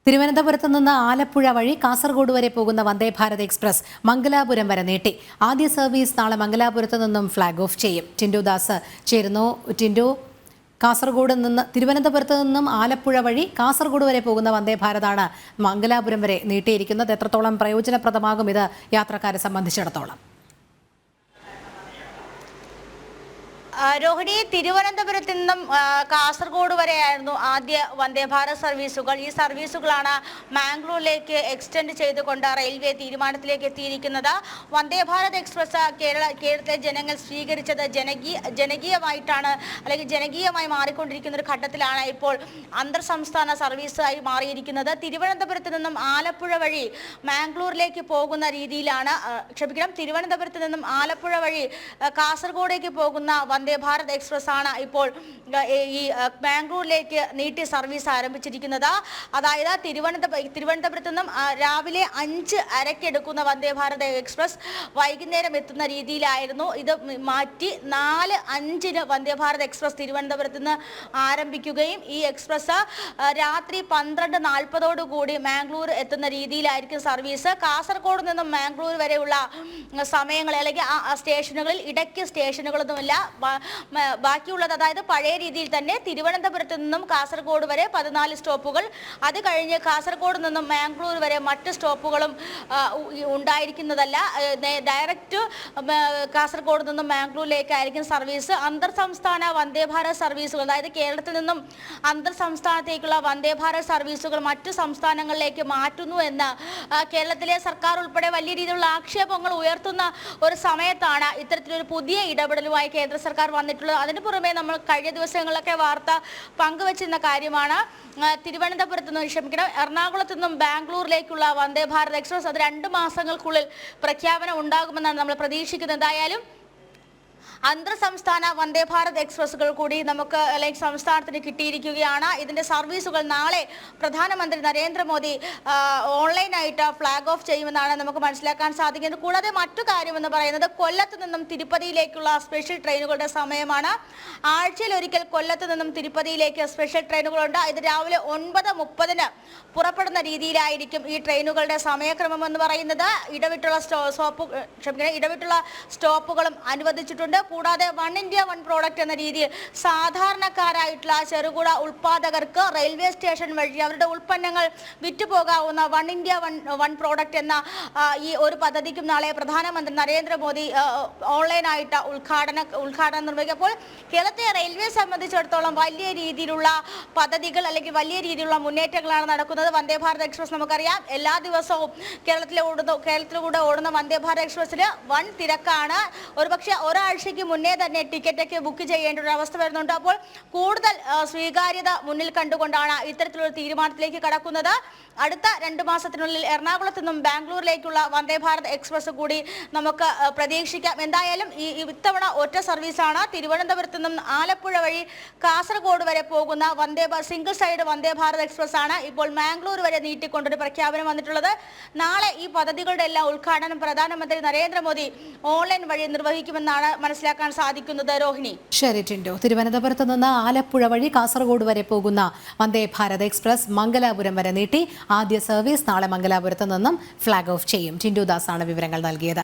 തിരുവനന്തപുരത്ത് നിന്ന് ആലപ്പുഴ വഴി കാസർഗോഡ് വരെ പോകുന്ന വന്ദേ ഭാരത് എക്സ്പ്രസ് മംഗലാപുരം വരെ നീട്ടി. ആദ്യ സർവീസ് നാളെ മംഗലാപുരത്ത് നിന്നും ഫ്ളാഗ് ഓഫ് ചെയ്യും. ടിൻഡു ദാസ് ചേരുന്നു. ടിൻഡു, തിരുവനന്തപുരത്ത് നിന്നും ആലപ്പുഴ വഴി കാസർഗോഡ് വരെ പോകുന്ന വന്ദേ ഭാരതാണ് മംഗലാപുരം വരെ നീട്ടിയിരിക്കുന്നത്. എത്രത്തോളം പ്രയോജനപ്രദമാകും ഇത് യാത്രക്കാരെ സംബന്ധിച്ചിടത്തോളം? രോഹിണി, തിരുവനന്തപുരത്ത് നിന്നും കാസർഗോഡ് വരെയായിരുന്നു ആദ്യ വന്ദേ ഭാരത് സർവീസുകൾ. ഈ സർവീസുകളാണ് മാംഗ്ലൂരിലേക്ക് എക്സ്റ്റെൻഡ് ചെയ്തുകൊണ്ട് റെയിൽവേ തീരുമാനത്തിലേക്ക് എത്തിയിരിക്കുന്നത്. വന്ദേ ഭാരത് എക്സ്പ്രസ് കേരളത്തിലെ ജനങ്ങൾ സ്വീകരിച്ചത് ജനകീയമായിട്ടാണ്, അല്ലെങ്കിൽ ജനകീയമായി മാറിക്കൊണ്ടിരിക്കുന്ന ഒരു ഘട്ടത്തിലാണ് ഇപ്പോൾ അന്തർ സംസ്ഥാന സർവീസായി മാറിയിരിക്കുന്നത്. തിരുവനന്തപുരത്ത് നിന്നും ആലപ്പുഴ വഴി മാംഗ്ലൂരിലേക്ക് പോകുന്ന രീതിയിലാണ്, തിരുവനന്തപുരത്ത് നിന്നും ആലപ്പുഴ വഴി കാസർഗോഡേക്ക് പോകുന്ന വന്ദേ ഭാരത് എക്സ്പ്രസ് ആണ് ഇപ്പോൾ ഈ ബാംഗ്ലൂരിലേക്ക് നീട്ടി സർവീസ് ആരംഭിച്ചിരിക്കുന്നത്. അതായത് തിരുവനന്തപുരത്ത് നിന്നും രാവിലെ 5:30 എടുക്കുന്ന വന്ദേ ഭാരത് എക്സ്പ്രസ് വൈകുന്നേരം എത്തുന്ന രീതിയിലായിരുന്നു. ഇത് മാറ്റി 4:05 വന്ദേ ഭാരത് എക്സ്പ്രസ് തിരുവനന്തപുരത്ത് നിന്ന് ആരംഭിക്കുകയും ഈ എക്സ്പ്രസ് രാത്രി 12:40 കൂടി മാംഗ്ലൂർ എത്തുന്ന രീതിയിലായിരിക്കും സർവീസ്. കാസർഗോഡ് നിന്നും മാംഗ്ലൂർ വരെയുള്ള സമയങ്ങൾ അല്ലെങ്കിൽ ആ സ്റ്റേഷനുകളിൽ ഇടയ്ക്ക് സ്റ്റേഷനുകളൊന്നുമില്ല. ബാക്കിയുള്ളത്, അതായത് പഴയ രീതിയിൽ തന്നെ തിരുവനന്തപുരത്ത് നിന്നും കാസർഗോഡ് വരെ 14 സ്റ്റോപ്പുകൾ, അത് കഴിഞ്ഞ് കാസർഗോഡ് നിന്നും മാംഗ്ലൂർ വരെ മറ്റ് സ്റ്റോപ്പുകളും ഉണ്ടായിരിക്കുന്നതല്ല. ഡയറക്റ്റ് കാസർഗോഡ് നിന്നും മാംഗ്ലൂരിലേക്കായിരിക്കും സർവീസ്. അന്തർ സംസ്ഥാന വന്ദേ ഭാരത് സർവീസുകൾ, അതായത് കേരളത്തിൽ നിന്നും അന്തർ സംസ്ഥാനത്തേക്കുള്ള വന്ദേ ഭാരത് സർവീസുകൾ മറ്റു സംസ്ഥാനങ്ങളിലേക്ക് മാറ്റുന്നു എന്ന് കേരളത്തിലെ സർക്കാർ ഉൾപ്പെടെ വലിയ രീതിയിലുള്ള ആക്ഷേപങ്ങൾ ഉയർത്തുന്ന ഒരു സമയത്താണ് ഇത്തരത്തിലൊരു പുതിയ ഇടപെടലുമായി കേന്ദ്ര സർക്കാർ വന്നിട്ടുള്ളത്. അതിനു പുറമെ നമ്മൾ കഴിഞ്ഞ ദിവസങ്ങളിലൊക്കെ വാർത്ത പങ്കുവച്ചിരുന്ന കാര്യമാണ്, തിരുവനന്തപുരത്ത് നിന്ന് എറണാകുളത്ത് നിന്നും ബാംഗ്ലൂരിലേക്കുള്ള വന്ദേ ഭാരത് എക്സ്പ്രസ് അത് 2 മാസങ്ങൾക്കുള്ളിൽ പ്രഖ്യാപനം ഉണ്ടാകുമെന്നാണ് നമ്മൾ പ്രതീക്ഷിക്കുന്നത്. എന്തായാലും അന്തർ സംസ്ഥാന വന്ദേ ഭാരത് എക്സ്പ്രസുകൾ കൂടി നമുക്ക് അല്ലെങ്കിൽ സംസ്ഥാനത്തിന് കിട്ടിയിരിക്കുകയാണ്. ഇതിന്റെ സർവീസുകൾ നാളെ പ്രധാനമന്ത്രി നരേന്ദ്രമോദി ഓൺലൈനായിട്ട് ഫ്ളാഗ് ഓഫ് ചെയ്യുമെന്നാണ് നമുക്ക് മനസ്സിലാക്കാൻ സാധിക്കുന്നത്. കൂടാതെ മറ്റു കാര്യമെന്ന് പറയുന്നത് കൊല്ലത്ത് നിന്നും തിരുപ്പതിയിലേക്കുള്ള സ്പെഷ്യൽ ട്രെയിനുകളുടെ സമയമാണ്. ആഴ്ചയിൽ ഒരിക്കൽ കൊല്ലത്ത് നിന്നും തിരുപ്പതിയിലേക്ക് സ്പെഷ്യൽ ട്രെയിനുകളുണ്ട്. ഇത് രാവിലെ 9:30 പുറപ്പെടുന്ന രീതിയിലായിരിക്കും ഈ ട്രെയിനുകളുടെ സമയക്രമം എന്ന് പറയുന്നത്. ഇടവിട്ടുള്ള സ്റ്റോപ്പുകളും അനുവദിച്ചിട്ടുണ്ട്. കൂടാതെ വൺ ഇന്ത്യ വൺ പ്രോഡക്റ്റ് എന്ന രീതിയിൽ സാധാരണക്കാരായിട്ടുള്ള ചെറുകിട ഉൽപാദകർക്ക് റെയിൽവേ സ്റ്റേഷൻ വഴി അവരുടെ ഉൽപ്പന്നങ്ങൾ വിറ്റുപോകാവുന്ന വൺ ഇന്ത്യ വൺ പ്രോഡക്റ്റ് എന്ന ഈ ഒരു പദ്ധതിക്കും നാളെ പ്രധാനമന്ത്രി നരേന്ദ്രമോദി ഓൺലൈനായിട്ട് ഉദ്ഘാടനം നിർവഹിക്കും. അപ്പോൾ കേരളത്തെ റെയിൽവേ സംബന്ധിച്ചിടത്തോളം വലിയ രീതിയിലുള്ള പദ്ധതികൾ അല്ലെങ്കിൽ വലിയ രീതിയിലുള്ള മുന്നേറ്റങ്ങളാണ് നടക്കുന്നത്. വന്ദേ ഭാരത് എക്സ്പ്രസ് നമുക്കറിയാം, എല്ലാ ദിവസവും കേരളത്തിലൂടെ ഓടുന്ന വന്ദേ ഭാരത് എക്സ്പ്രസ്സിൽ വൻ തിരക്കാണ്. ഒരുപക്ഷെ ഒരാഴ്ചയ്ക്ക് മുന്നേ തന്നെ ടിക്കറ്റൊക്കെ ബുക്ക് ചെയ്യേണ്ട ഒരു അവസ്ഥ വരുന്നുണ്ട്. അപ്പോൾ കൂടുതൽ സ്വീകാര്യത മുന്നിൽ കണ്ടുകൊണ്ടാണ് ഇത്തരത്തിലൊരു തീരുമാനത്തിലേക്ക് കടക്കുന്നത്. അടുത്ത 2 മാസത്തിനുള്ളിൽ എറണാകുളത്ത് നിന്നും ബാംഗ്ലൂരിലേക്കുള്ള വന്ദേ ഭാരത് എക്സ്പ്രസ് കൂടി നമുക്ക് പ്രതീക്ഷിക്കാം. എന്തായാലും ഈ ഇത്തവണ ഒറ്റ സർവീസാണ്. തിരുവനന്തപുരത്ത് നിന്നും ആലപ്പുഴ വഴി കാസർഗോഡ് വരെ പോകുന്ന single side Vande Bharat express ആണ് ഇപ്പോൾ മാംഗ്ലൂർ വരെ നീട്ടിക്കൊണ്ടൊരു പ്രഖ്യാപനം വന്നിട്ടുള്ളത്. നാളെ ഈ പദ്ധതികളുടെ എല്ലാം ഉദ്ഘാടനം പ്രധാനമന്ത്രി നരേന്ദ്രമോദി ഓൺലൈൻ വഴി നിർവഹിക്കുമെന്നാണ് മനസ്സിലാക്കാൻ സാധിക്കുന്നത്. രോഹിണി, ശരി ടിൻഡു. തിരുവനന്തപുരത്ത് നിന്ന് ആലപ്പുഴ വഴി കാസർഗോഡ് വരെ പോകുന്ന വന്ദേ ഭാരത് എക്സ്പ്രസ് മംഗലാപുരം വരെ നീട്ടി. ആദ്യ സർവീസ് നാളെ മംഗലാപുരത്ത് നിന്നും ഫ്ളാഗ് ഓഫ് ചെയ്യും. ടിൻഡു ദാസ് ആണ് വിവരങ്ങൾ നൽകിയത്.